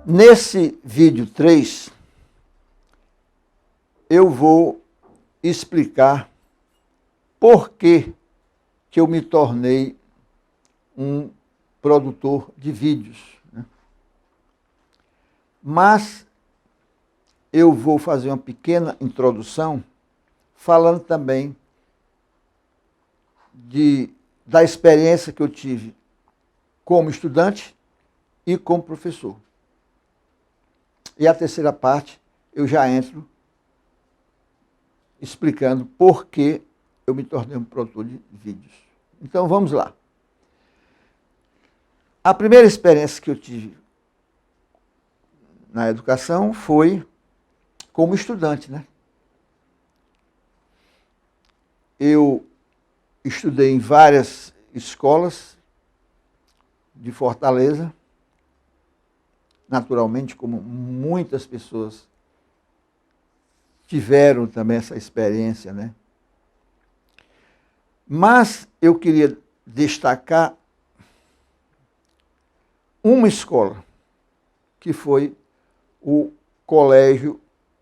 Nesse vídeo 3, eu vou explicar por que eu me tornei um produtor de vídeos, né? Mas eu vou fazer uma pequena introdução falando também da experiência que eu tive como estudante e como professor. E a terceira parte, eu já entro explicando por que eu me tornei um produtor de vídeos. Então, vamos lá. A primeira experiência que eu tive na educação foi como estudante, né? Eu estudei em várias escolas de Fortaleza, naturalmente, como muitas pessoas tiveram também essa experiência, né? Mas eu queria destacar uma escola, que foi o Colégio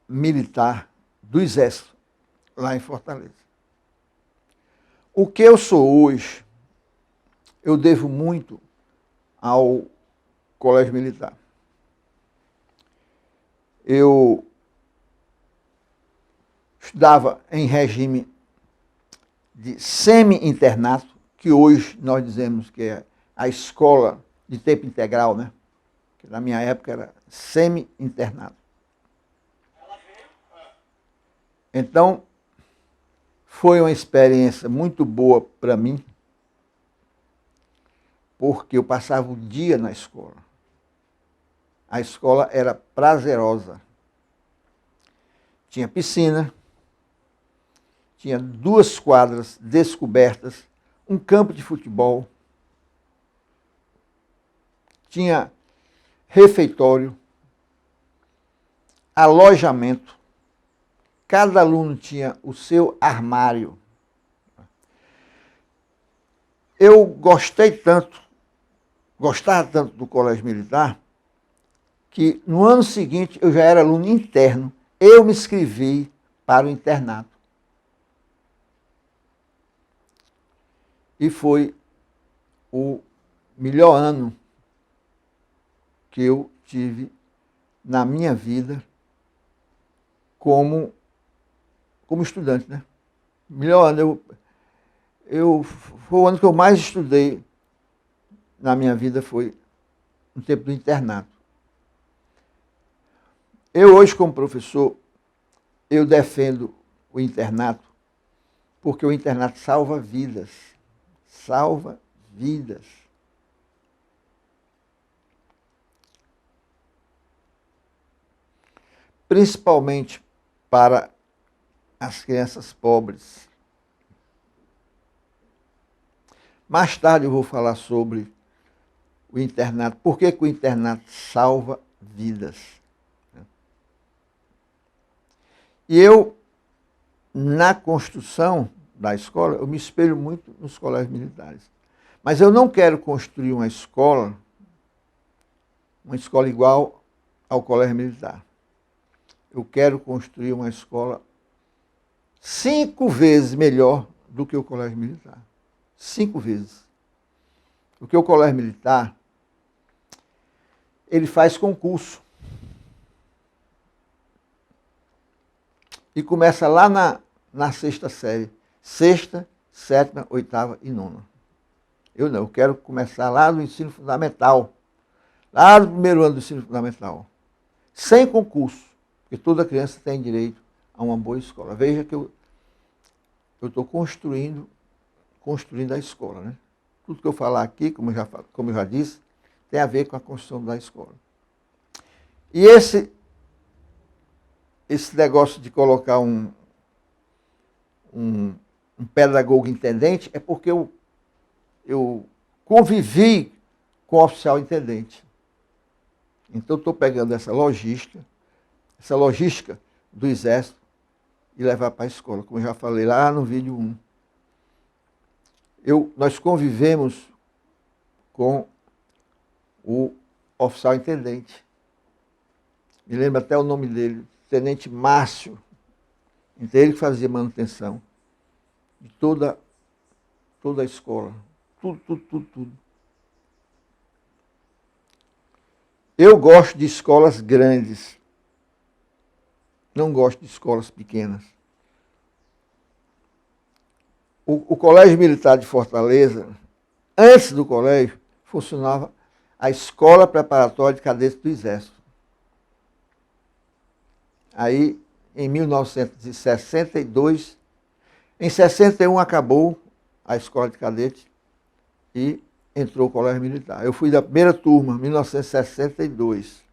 Militar do Exército, lá em Fortaleza. O que eu sou hoje, eu devo muito ao Colégio Militar. Eu estudava em regime de semi-internato, que hoje nós dizemos que é a escola de tempo integral, né? Que na minha época era semi-internato. Então, foi uma experiência muito boa para mim, porque eu passava o dia na escola. A escola era prazerosa. Tinha piscina, tinha 2 quadras descobertas, um campo de futebol, tinha refeitório, alojamento, cada aluno tinha o seu armário. Eu gostava tanto do Colégio Militar, que no ano seguinte eu já era aluno interno, eu me inscrevi para o internato. E foi o melhor ano que eu tive na minha vida como estudante, né? Melhor ano, foi o ano que eu mais estudei na minha vida, foi no tempo do internato. Eu hoje, como professor, eu defendo o internato, porque o internato salva vidas. Salva vidas. Principalmente para as crianças pobres. Mais tarde eu vou falar sobre o internato. Por que o internato salva vidas? E eu, na construção da escola, eu me espelho muito nos colégios militares. Mas eu não quero construir uma escola igual ao colégio militar. Eu quero construir uma escola 5 vezes melhor do que o colégio militar. 5 vezes. Porque o colégio militar, ele faz concurso. E começa lá na 6ª série. 6ª, 7ª, 8ª e 9ª. Eu não, eu quero começar lá no ensino fundamental. Lá no primeiro ano do ensino fundamental. Sem concurso. Porque toda criança tem direito a uma boa escola. Veja que eu estou construindo a escola, né? Tudo que eu falar aqui, como eu já disse, tem a ver com a construção da escola. E esse negócio de colocar um pedagogo intendente é porque eu convivi com o oficial intendente. Então, estou pegando essa logística do Exército e levar para a escola, como eu já falei lá no vídeo 1. Nós convivemos com o oficial intendente. Me lembro até o nome dele, Tenente Márcio. Então, ele que fazia manutenção de toda a escola. Tudo. Eu gosto de escolas grandes. Não gosto de escolas pequenas. O Colégio Militar de Fortaleza, antes do colégio, funcionava a Escola Preparatória de Cadetes do Exército. Aí, em 1962, em 61 acabou a Escola de Cadetes e entrou o Colégio Militar. Eu fui da primeira turma, 1962.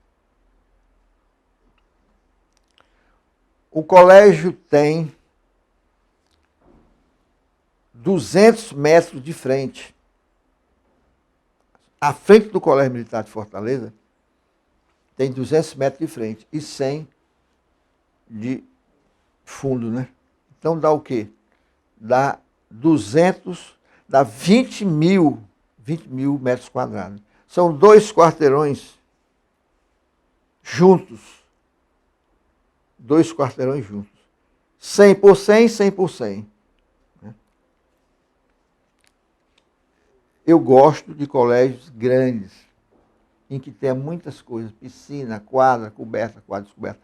O colégio tem 200 metros de frente. À frente do Colégio Militar de Fortaleza, tem 200 metros de frente e 100 de fundo, né? Então dá o quê? Dá 20 mil metros quadrados. São 2 quarteirões juntos. 2 quarteirões juntos. 100 por 100, 100 por 100. Eu gosto de colégios grandes, em que tenha muitas coisas, piscina, quadra, coberta, quadra descoberta.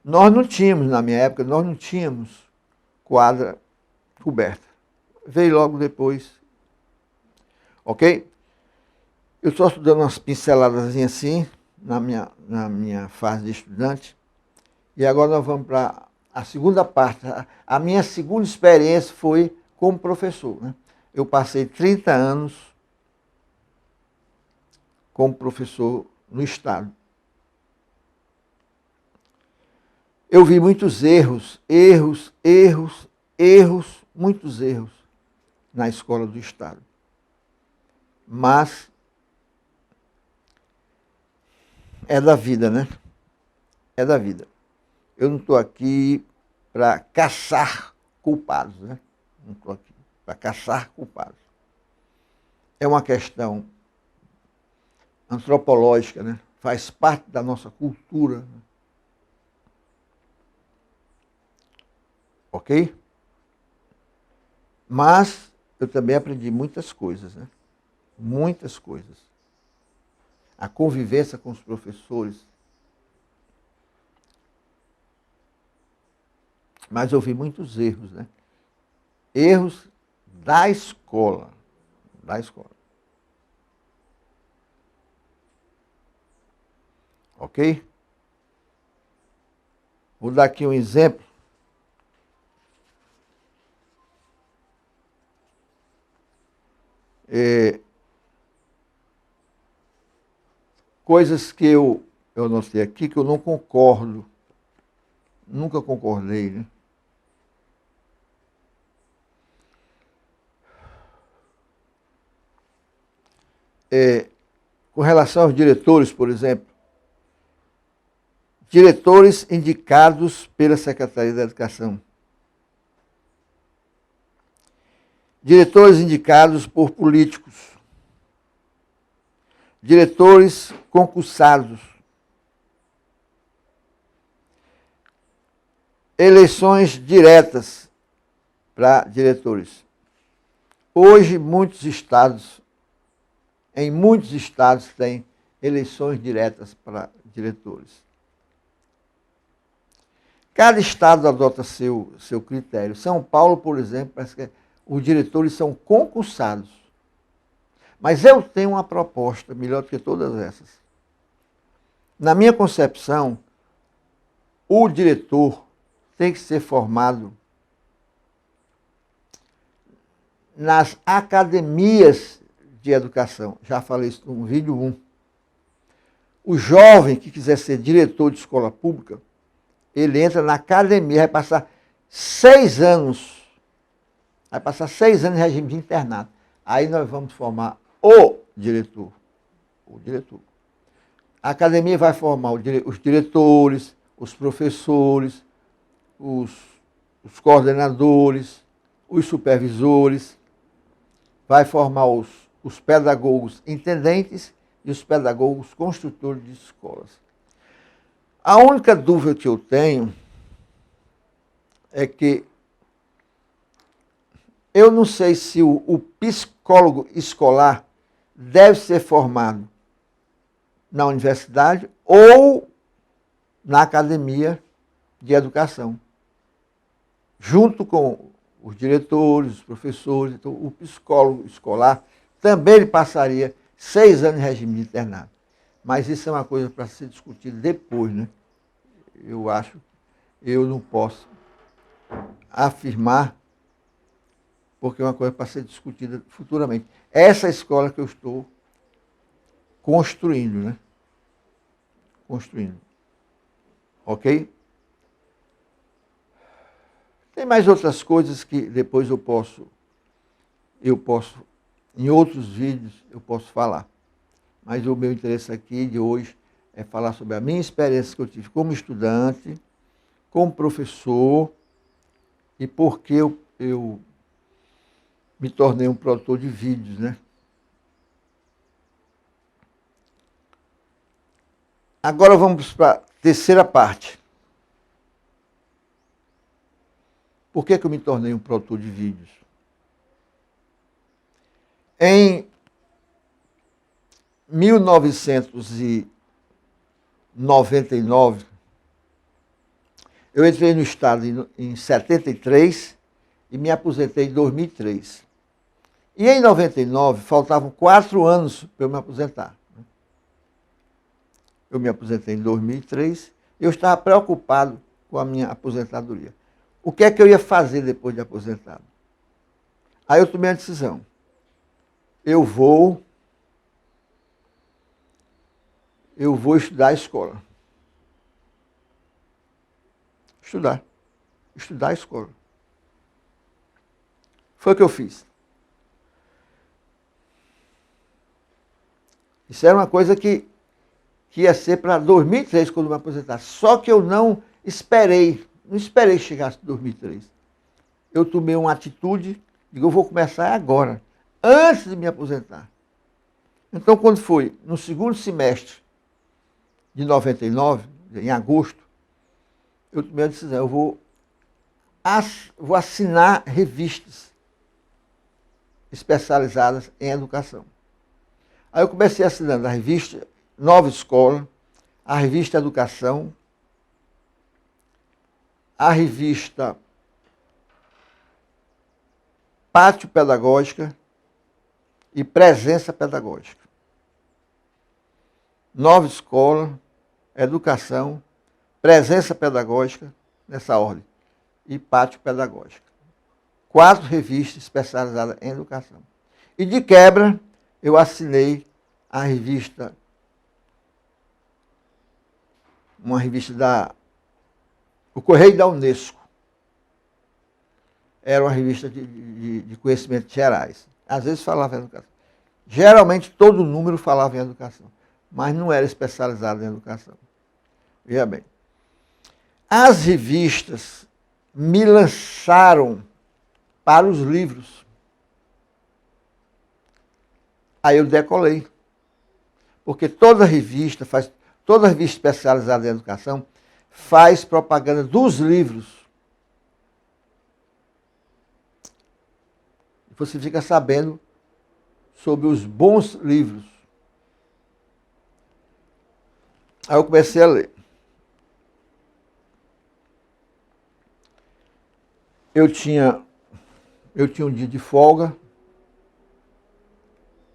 Nós não tínhamos, na minha época, quadra coberta. Veio logo depois. Ok? Eu estou estudando umas pinceladas assim, na minha fase de estudante. E agora nós vamos para a segunda parte. A minha segunda experiência foi como professor, né? Eu passei 30 anos como professor no Estado. Eu vi muitos muitos erros na escola do Estado. Mas é da vida, né? É da vida. Eu não estou aqui para caçar culpados, né? Não estou aqui para caçar culpados. É uma questão antropológica, né? Faz parte da nossa cultura. Né? Ok? Mas eu também aprendi muitas coisas, né? Muitas coisas. A convivência com os professores. Mas eu vi muitos erros, né? Erros da escola. Da escola. Ok? Vou dar aqui um exemplo. Coisas que eu notei aqui que eu não concordo. Nunca concordei, né? Com relação aos diretores, por exemplo, diretores indicados pela Secretaria da Educação. Diretores indicados por políticos. Diretores concursados. Eleições diretas para diretores. Hoje, em muitos estados tem eleições diretas para diretores. Cada estado adota seu critério. São Paulo, por exemplo, parece que os diretores são concursados. Mas eu tenho uma proposta melhor do que todas essas. Na minha concepção, o diretor tem que ser formado nas academias de educação. Já falei isso no vídeo 1. O jovem que quiser ser diretor de escola pública, ele entra na academia, vai passar 6 anos. Vai passar 6 anos em regime de internato. Aí nós vamos formar o diretor. O diretor. A academia vai formar os diretores, os professores, os coordenadores, os supervisores, vai formar os pedagogos intendentes e os pedagogos construtores de escolas. A única dúvida que eu tenho é que eu não sei se o psicólogo escolar deve ser formado na universidade ou na academia de educação, junto com os diretores, os professores. Então, o psicólogo escolar também ele passaria 6 anos em regime de internato. Mas isso é uma coisa para ser discutida depois, né? Eu acho, eu não posso afirmar, porque é uma coisa para ser discutida futuramente. Essa escola que eu estou construindo, né? Construindo. Ok? Tem mais outras coisas que depois eu posso, em outros vídeos, eu posso falar. Mas o meu interesse aqui de hoje é falar sobre a minha experiência que eu tive como estudante, como professor, e por que eu me tornei um produtor de vídeos, né? Agora vamos para a terceira parte. Por que eu me tornei um produtor de vídeos? Em 1999, eu entrei no Estado em 73 e me aposentei em 2003. E em 99, faltavam 4 anos para eu me aposentar. Eu me aposentei em 2003 e eu estava preocupado com a minha aposentadoria. O que é que eu ia fazer depois de aposentado? Aí eu tomei a decisão. Eu vou estudar a escola. Estudar a escola. Foi o que eu fiz. Isso era uma coisa que ia ser para 2003, quando eu me aposentar. Só que eu não esperei chegar a 2003. Eu tomei uma atitude, digo, eu vou começar agora, antes de me aposentar. Então, quando foi no segundo semestre de 99, em agosto, eu tomei a decisão, eu vou assinar revistas especializadas em educação. Aí eu comecei assinando a revista Nova Escola, a revista Educação, a revista Pátio Pedagógica e Presença Pedagógica. Nova Escola, Educação, Presença Pedagógica, nessa ordem, e Pátio Pedagógica. 4 revistas especializadas em educação. E de quebra, eu assinei a revista, uma revista o Correio da Unesco. Era uma revista de conhecimentos gerais. Às vezes falava em educação. Geralmente todo número falava em educação, mas não era especializado em educação. Veja bem. As revistas me lançaram para os livros. Aí eu decolei. Porque toda revista especializada em educação faz propaganda dos livros. Você fica sabendo sobre os bons livros. Aí eu comecei a ler. Eu tinha um dia de folga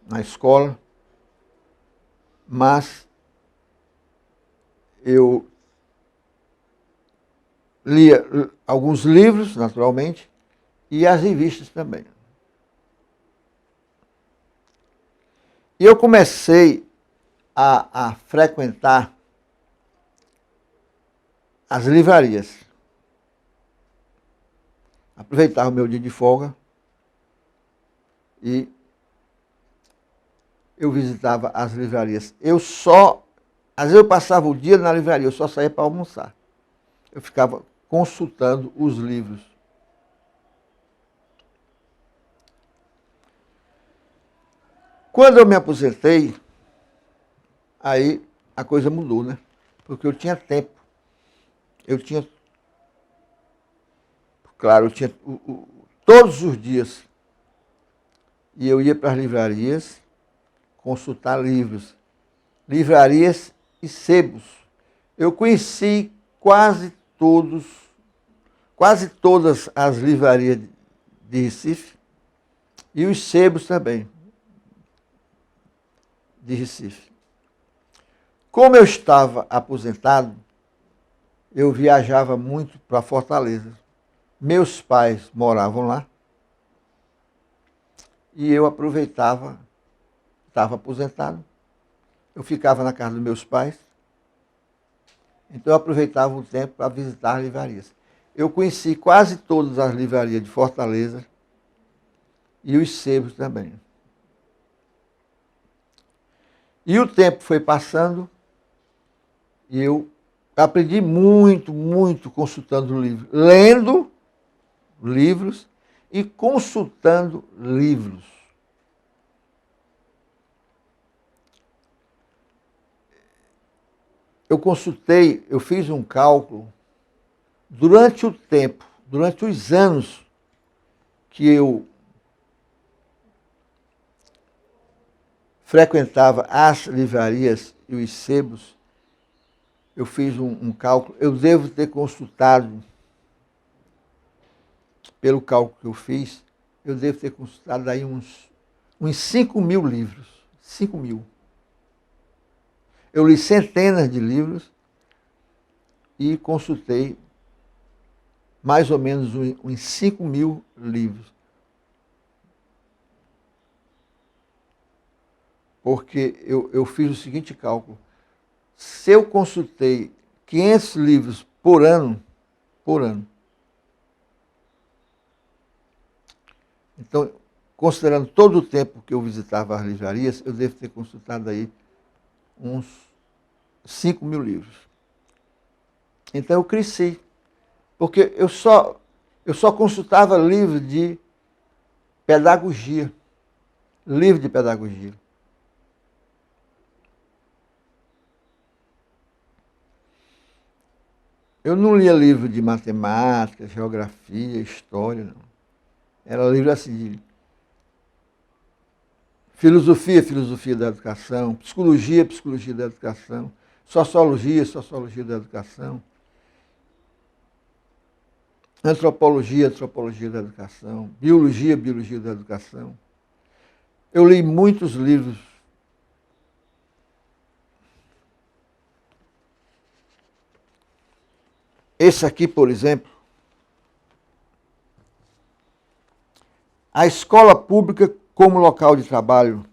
na escola, mas eu lia alguns livros, naturalmente, e as revistas também. E eu comecei a frequentar as livrarias. Aproveitava o meu dia de folga e eu visitava as livrarias. Às vezes eu passava o dia na livraria, eu só saía para almoçar. Eu ficava consultando os livros. Quando eu me aposentei, aí a coisa mudou, né? Porque eu tinha tempo. Eu tinha, claro, eu tinha todos os dias. E eu ia para as livrarias consultar livros. Livrarias e sebos. Eu conheci quase todas as livrarias de Recife e os sebos também de Recife. Como eu estava aposentado, eu viajava muito para Fortaleza. Meus pais moravam lá e eu aproveitava, estava aposentado, eu ficava na casa dos meus pais, então eu aproveitava o tempo para visitar as livrarias. Eu conheci quase todas as livrarias de Fortaleza e os sebos também. E o tempo foi passando e eu aprendi muito consultando livros, lendo livros e consultando livros. Eu fiz um cálculo durante o tempo, durante os anos que eu frequentava as livrarias e os sebos. Eu fiz um cálculo, eu devo ter consultado, pelo cálculo que eu fiz, eu devo ter consultado aí uns 5.000 livros. 5.000. Eu li centenas de livros e consultei mais ou menos uns 5.000 livros. Porque eu fiz o seguinte cálculo. Se eu consultei 500 livros por ano, então, considerando todo o tempo que eu visitava as livrarias, eu devo ter consultado aí uns 5.000 livros. Então eu cresci, porque eu só consultava livros de pedagogia, livro de pedagogia. Eu não lia livro de matemática, geografia, história, não. Era livro assim de filosofia, filosofia da educação, psicologia, psicologia da educação, sociologia, sociologia da educação, antropologia, antropologia da educação, biologia, biologia da educação. Eu li muitos livros. Esse aqui, por exemplo, A Escola Pública como Local de Trabalho.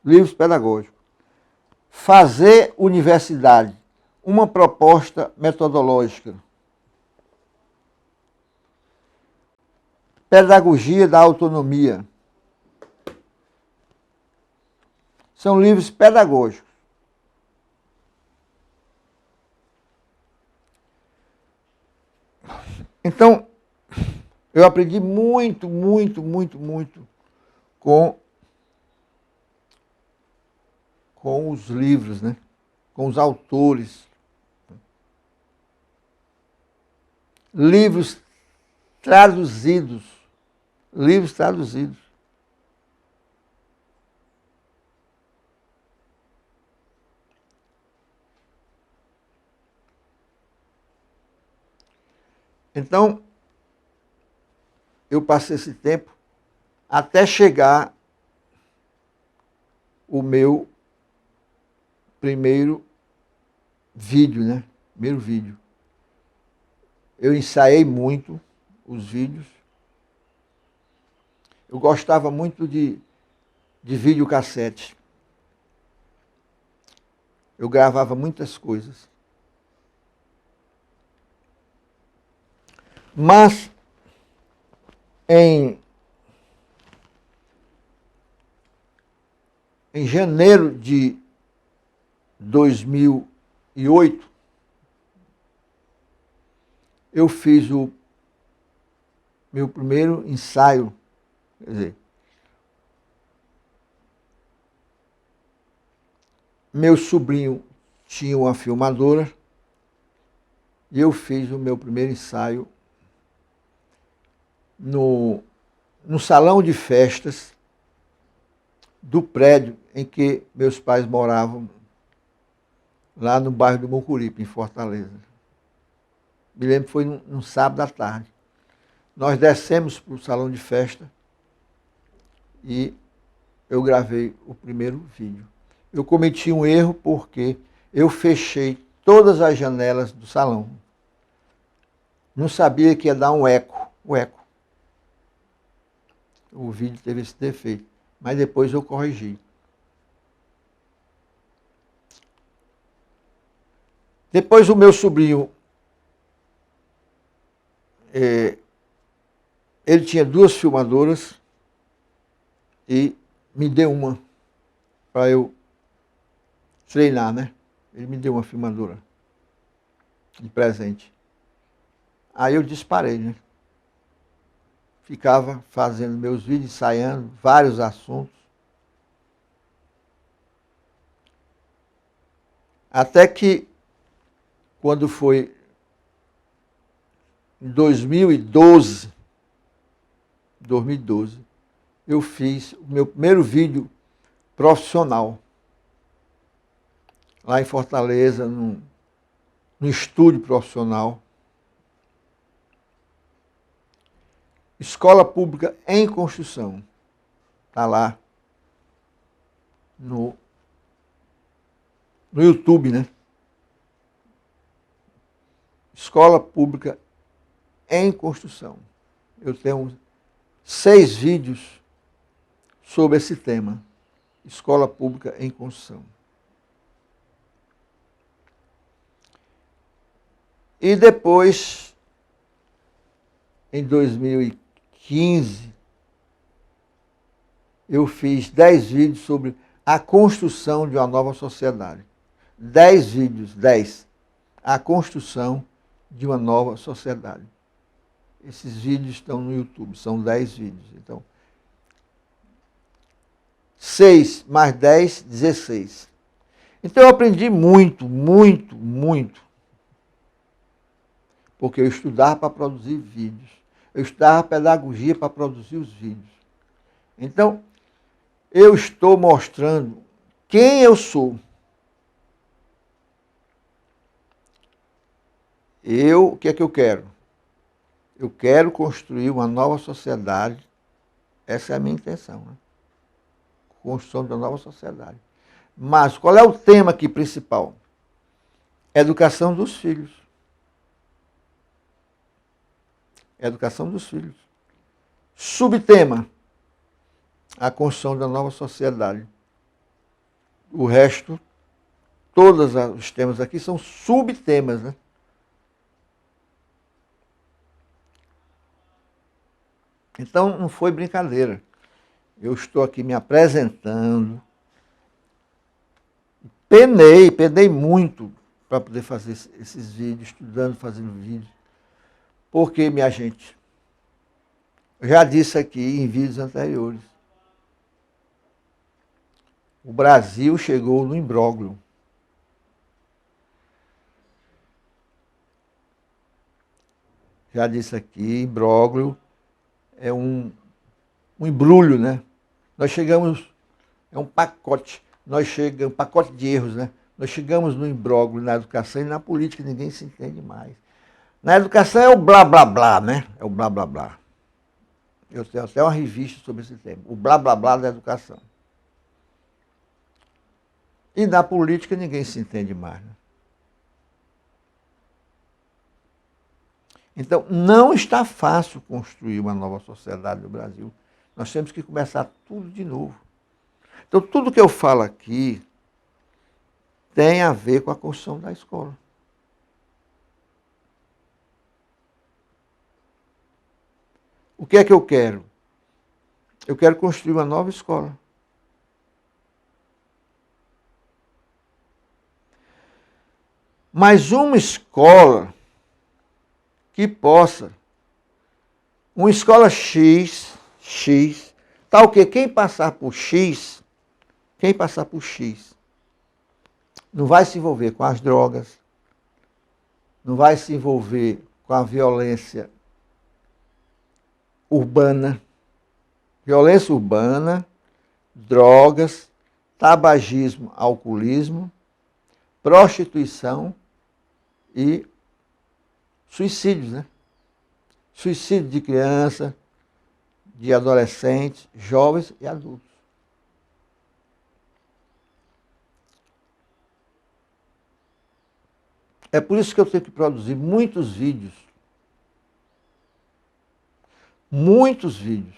Livros pedagógicos. Fazer Universidade. Uma proposta metodológica. Pedagogia da Autonomia. São livros pedagógicos. Então, eu aprendi muito com os livros, né? Com os autores. Livros traduzidos. Livros traduzidos. Então, eu passei esse tempo até chegar o meu primeiro vídeo, né? Primeiro vídeo. Eu ensaiei muito os vídeos. Eu gostava muito de videocassete. Eu gravava muitas coisas. Mas, em em janeiro de 2008, eu fiz o meu primeiro ensaio, quer dizer, meu sobrinho tinha uma filmadora e eu fiz o meu primeiro ensaio no salão de festas do prédio em que meus pais moravam, lá no bairro do Mucuripe, em Fortaleza. Me lembro que foi num sábado à tarde. Nós descemos para o salão de festa e eu gravei o primeiro vídeo. Eu cometi um erro porque eu fechei todas as janelas do salão. Não sabia que ia dar um eco. O vídeo teve esse defeito, mas depois eu corrigi. Depois o meu sobrinho, ele tinha 2 filmadoras e me deu uma para eu treinar, né? Ele me deu uma filmadora de presente. Aí eu disparei, né? Ficava fazendo meus vídeos, ensaiando vários assuntos. Até que, quando foi em 2012, eu fiz o meu primeiro vídeo profissional. Lá em Fortaleza, num estúdio profissional. Escola Pública em Construção. Está lá no YouTube, né? Escola Pública em Construção. Eu tenho 6 vídeos sobre esse tema. Escola Pública em Construção. E depois, em 2015, eu fiz 10 vídeos sobre a construção de uma nova sociedade. 10 vídeos, 10. A construção de uma nova sociedade. Esses vídeos estão no YouTube, são 10 vídeos. Então, 6 mais 10, 16. Então eu aprendi muito, muito, muito. Porque eu estudava para produzir vídeos. Eu estudava pedagogia para produzir os vídeos. Então, eu estou mostrando quem eu sou. O que é que eu quero? Eu quero construir uma nova sociedade. Essa é a minha intenção, né? Construção de uma nova sociedade. Mas qual é o tema aqui principal? Educação dos filhos. Educação dos filhos. Subtema: a construção da nova sociedade. O resto, todos os temas aqui são subtemas, né? Então não foi brincadeira. Eu estou aqui me apresentando. Penei muito para poder fazer esses vídeos, estudando, fazendo vídeos. Porque, minha gente, eu já disse aqui em vídeos anteriores, o Brasil chegou no imbróglio. Já disse aqui, imbróglio é um embrulho, né? Nós chegamos, é um pacote, um pacote de erros, né? Nós chegamos no imbróglio na educação e na política ninguém se entende mais. Na educação é o blá blá blá, né? É o blá blá blá. Eu tenho até uma revista sobre esse tema, o blá blá blá da educação. E na política ninguém se entende mais, né? Então, não está fácil construir uma nova sociedade no Brasil. Nós temos que começar tudo de novo. Então, tudo que eu falo aqui tem a ver com a construção da escola. O que é que eu quero? Eu quero construir uma nova escola. Mas uma escola que possa, uma escola X, tal que quem passar por X, não vai se envolver com as drogas, não vai se envolver com a violência urbana, drogas, tabagismo, alcoolismo, prostituição e suicídios, né? Suicídio de criança, de adolescentes, jovens e adultos. É por isso que eu tenho que produzir muitos vídeos. Muitos vídeos.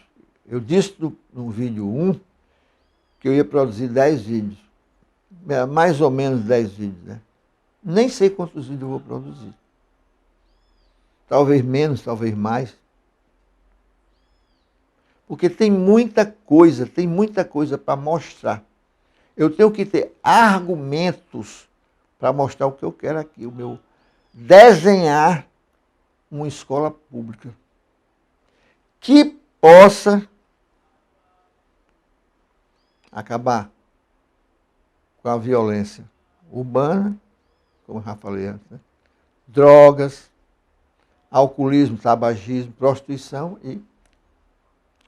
Eu disse no vídeo 1 que eu ia produzir 10 vídeos. Mais ou menos 10 vídeos, né? Nem sei quantos vídeos eu vou produzir. Talvez menos, talvez mais. Porque tem muita coisa para mostrar. Eu tenho que ter argumentos para mostrar o que eu quero aqui, o meu desenhar uma escola pública que possa acabar com a violência urbana, como eu já falei antes, né? Drogas, alcoolismo, tabagismo, prostituição e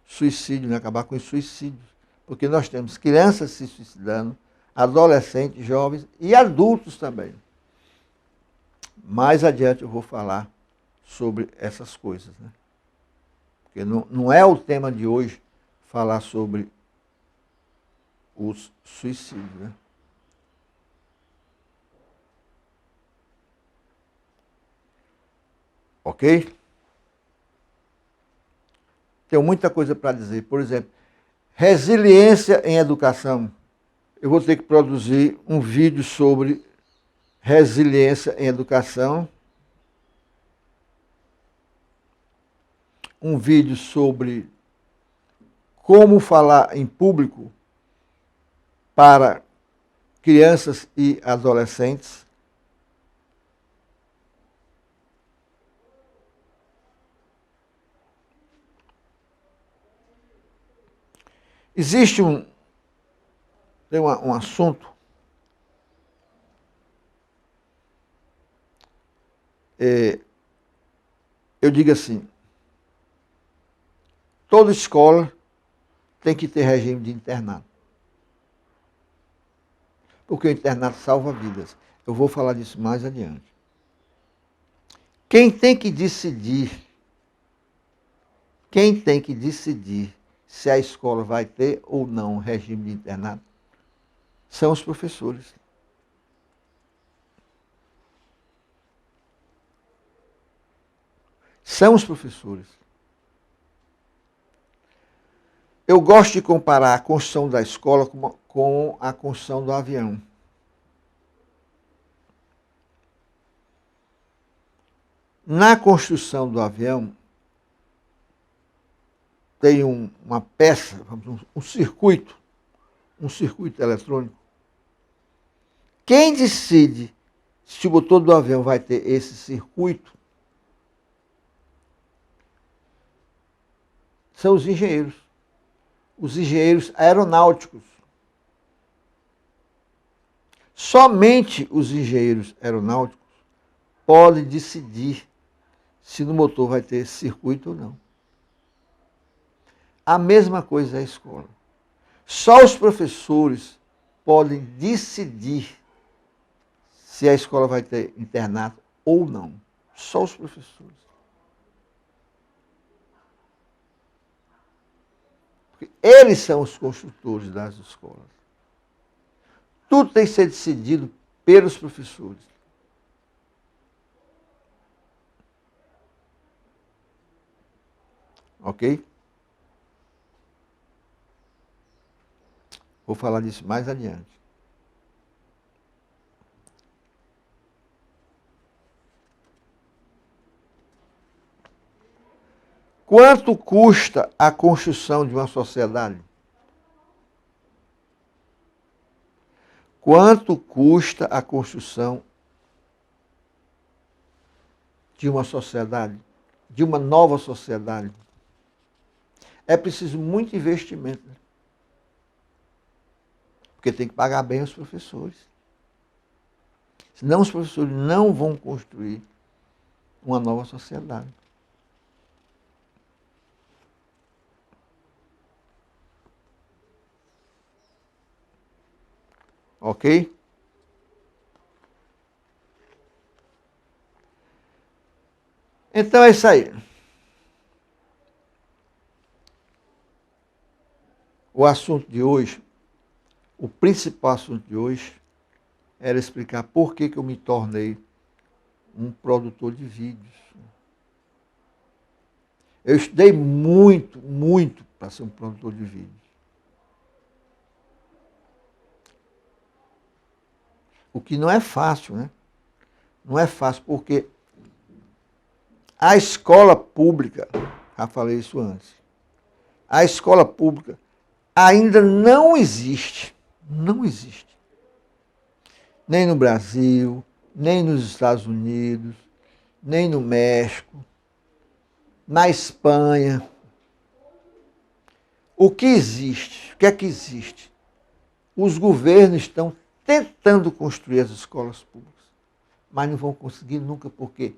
suicídio, né? Acabar com os suicídios. Porque nós temos crianças se suicidando, adolescentes, jovens e adultos também. Mais adiante eu vou falar sobre essas coisas, né? Porque não é o tema de hoje falar sobre os suicídios, né? Ok? Tenho muita coisa para dizer. Por exemplo, resiliência em educação. Eu vou ter que produzir um vídeo sobre resiliência em educação. Um vídeo sobre como falar em público para crianças e adolescentes. Existe tem um assunto eu digo assim, toda escola tem que ter regime de internato. Porque o internato salva vidas. Eu vou falar disso mais adiante. Quem tem que decidir se a escola vai ter ou não regime de internato são os professores. São os professores. Eu gosto de comparar a construção da escola com a construção do avião. Na construção do avião, tem uma peça, um circuito eletrônico. Quem decide se o motor do avião vai ter esse circuito são os engenheiros aeronáuticos. Somente os engenheiros aeronáuticos podem decidir se no motor vai ter esse circuito ou não. A mesma coisa é a escola. Só os professores podem decidir se a escola vai ter internato ou não. Só os professores. Porque eles são os construtores das escolas. Tudo tem que ser decidido pelos professores. Ok? Vou falar disso mais adiante. Quanto custa a construção de uma sociedade? Quanto custa a construção de uma sociedade, de uma nova sociedade, é preciso muito investimento. Porque tem que pagar bem os professores. Senão os professores não vão construir uma nova sociedade. Ok? Então é isso aí. O assunto de hoje, o principal assunto de hoje, era explicar por que eu me tornei um produtor de vídeos. Eu estudei muito, muito para ser um produtor de vídeos. O que não é fácil, né? Não é fácil, porque a escola pública, já falei isso antes, a escola pública ainda não existe. Não existe. Nem no Brasil, nem nos Estados Unidos, nem no México, na Espanha. O que existe? O que é que existe? Os governos estão tentando construir as escolas públicas, mas não vão conseguir nunca, porque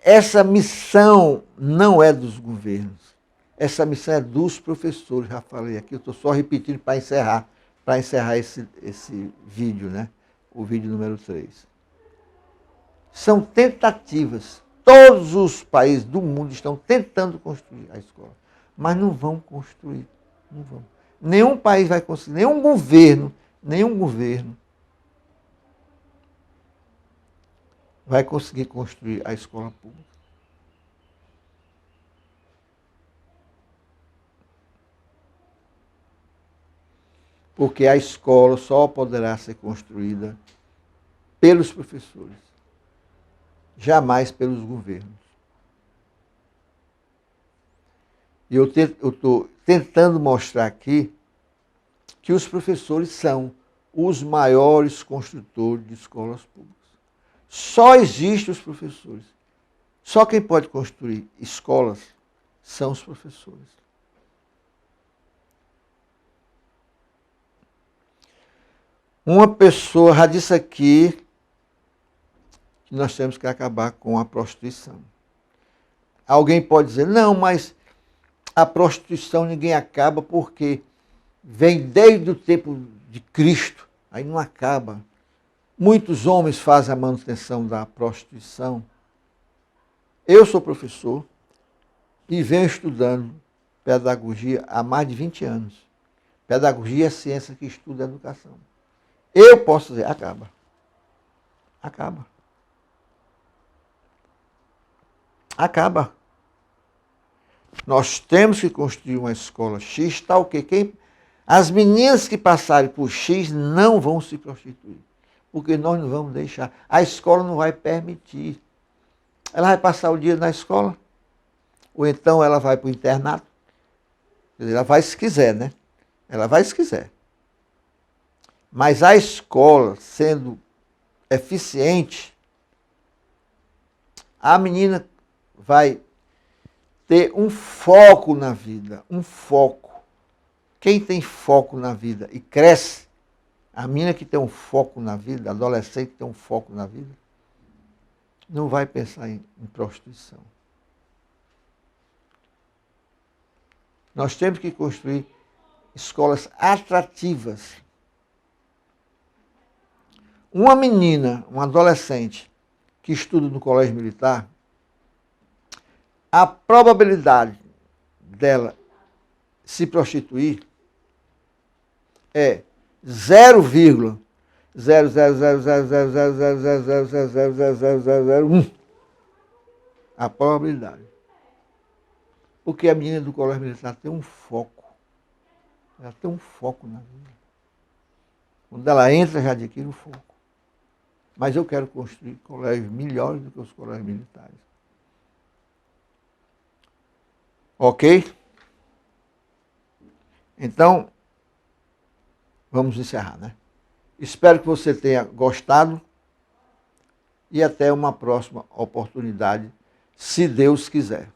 essa missão não é dos governos. Essa missão é dos professores, já falei aqui, eu estou só repetindo para encerrar esse vídeo, né? O vídeo número 3. São tentativas. Todos os países do mundo estão tentando construir a escola, mas não vão construir. Não vão. Nenhum país vai conseguir, nenhum governo vai conseguir construir a escola pública. Porque a escola só poderá ser construída pelos professores, jamais pelos governos. E eu estou tentando mostrar aqui que os professores são os maiores construtores de escolas públicas. Só existem os professores. Só quem pode construir escolas são os professores. Uma pessoa já disse aqui que nós temos que acabar com a prostituição. Alguém pode dizer, não, mas a prostituição ninguém acaba porque vem desde o tempo de Cristo, aí não acaba. Muitos homens fazem a manutenção da prostituição. Eu sou professor e venho estudando pedagogia há mais de 20 anos. Pedagogia é ciência que estuda a educação. Eu posso dizer, acaba. Acaba. Acaba. Nós temos que construir uma escola X, tal que as meninas que passarem por X não vão se prostituir. Porque nós não vamos deixar. A escola não vai permitir. Ela vai passar o dia na escola, ou então ela vai para o internato. Ela vai se quiser, né? Ela vai se quiser. Mas a escola, sendo eficiente, a menina vai ter um foco na vida, um foco. Quem tem foco na vida e cresce, a menina que tem um foco na vida, a adolescente que tem um foco na vida, não vai pensar em prostituição. Nós temos que construir escolas atrativas. Uma menina, uma adolescente que estuda no colégio militar, a probabilidade dela se prostituir é 0,00000000000000001. A probabilidade. Porque a menina do colégio militar tem um foco. Ela tem um foco na vida. Quando ela entra, já adquire o foco. Mas eu quero construir colégios melhores do que os colégios militares. Ok? Então, vamos encerrar, né? Espero que você tenha gostado e até uma próxima oportunidade, se Deus quiser.